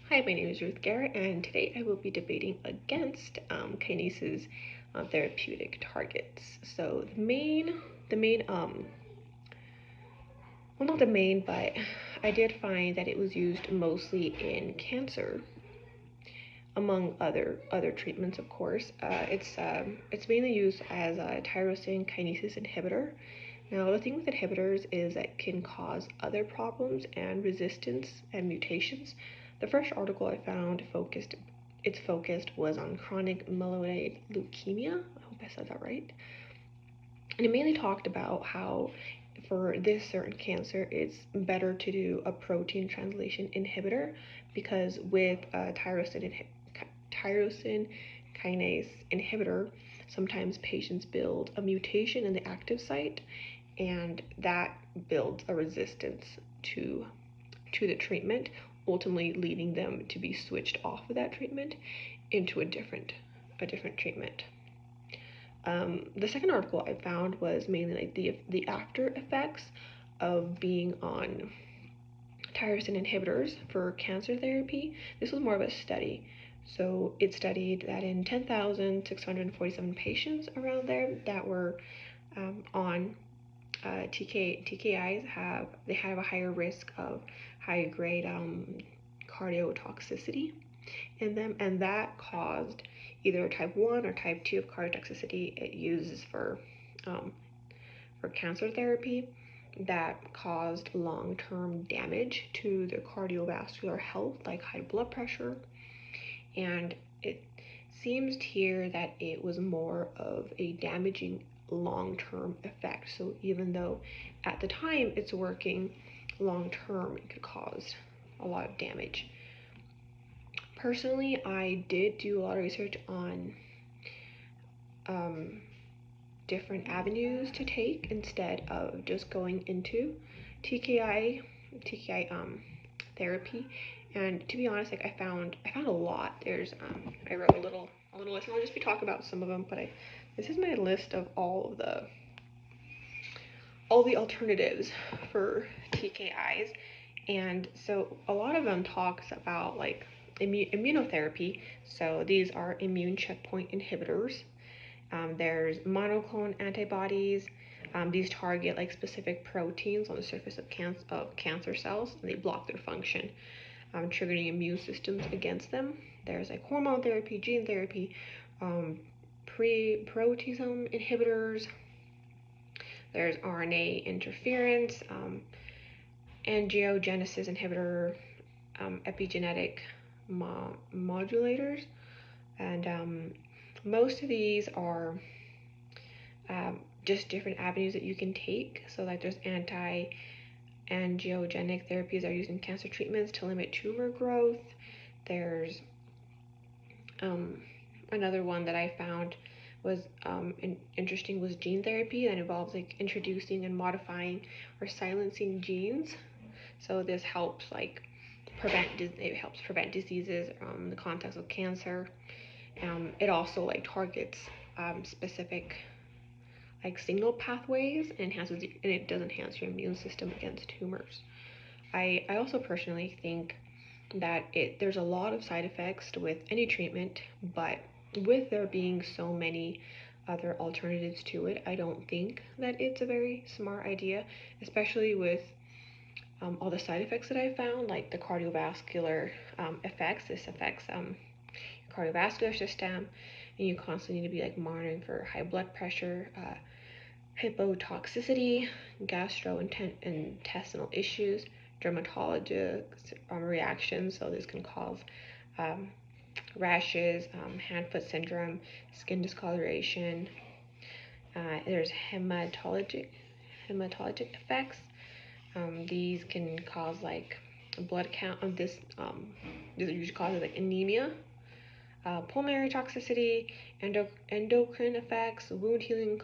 Hi, my name is Ruth Garrett, and today I will be debating against kinases therapeutic targets. So well, not the main, but I did find that it was used mostly in cancer, among other treatments, of course. It's mainly used as a tyrosine kinase inhibitor. Now, the thing with inhibitors is that it can cause other problems and resistance and mutations. The first article I found focused was on chronic myeloid leukemia. I hope I said that right. And it mainly talked about how for this certain cancer, it's better to do a protein translation inhibitor because with a tyrosine kinase inhibitor, sometimes patients build a mutation in the active site, and that builds a resistance to the treatment, ultimately leading them to be switched off of that treatment into a different treatment. The second article I found was mainly like the after effects of being on tyrosine inhibitors for cancer therapy. This was more of a study. So it studied that in 10,647 patients around there that were on TKIs have a higher risk of high grade cardiotoxicity in them, and that caused either type 1 or type 2 of cardiotoxicity it uses for cancer therapy that caused long-term damage to the cardiovascular health, like high blood pressure. And it seems here that it was more of a damaging long-term effect. So even though at the time it's working, long-term it could cause a lot of damage. Personally, I did do a lot of research on different avenues to take instead of just going into TKI therapy. And to be honest, like I found a lot. There's I wrote a little list, and I'll just be talking about some of them. But this is my list of all the alternatives for TKIs, and so a lot of them talks about like immunotherapy. So these are immune checkpoint inhibitors. There's monoclonal antibodies. These target like specific proteins on the surface of cancer cells, and they block their function, triggering immune systems against them. There's like hormone therapy, gene therapy, proteasome inhibitors. There's RNA interference, angiogenesis inhibitor, epigenetic modulators, and most of these are just different avenues that you can take. So like there's anti-angiogenic therapies that are used in cancer treatments to limit tumor growth. There's another one that I found was interesting was gene therapy that involves like introducing and modifying or silencing genes. So this helps like prevent diseases in the context of cancer. It also like targets specific like signal pathways and it does enhance your immune system against tumors. I also personally think that there's a lot of side effects with any treatment, but with there being so many other alternatives to it, I don't think that it's a very smart idea, especially with all the side effects that I found, like the cardiovascular effects. This affects cardiovascular system, and you constantly need to be like monitoring for high blood pressure, hypotoxicity, gastrointestinal issues, dermatologic reactions. So this can cause rashes, hand-foot syndrome, skin discoloration. There's hematologic effects. These can cause like blood count. This usually causes like anemia, pulmonary toxicity, endocrine effects, wound healing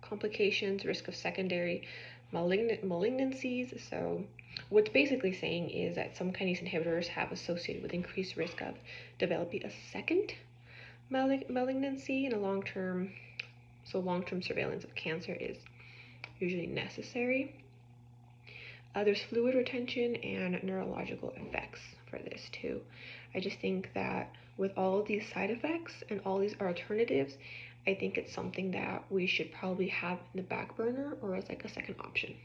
complications, risk of secondary malignancies. So what's basically saying is that some kinase inhibitors have associated with increased risk of developing a second malignancy in a long-term surveillance of cancer is usually necessary. There's fluid retention and neurological effects for this too. I just think that with all of these side effects and all these alternatives, I think it's something that we should probably have in the back burner or as like a second option.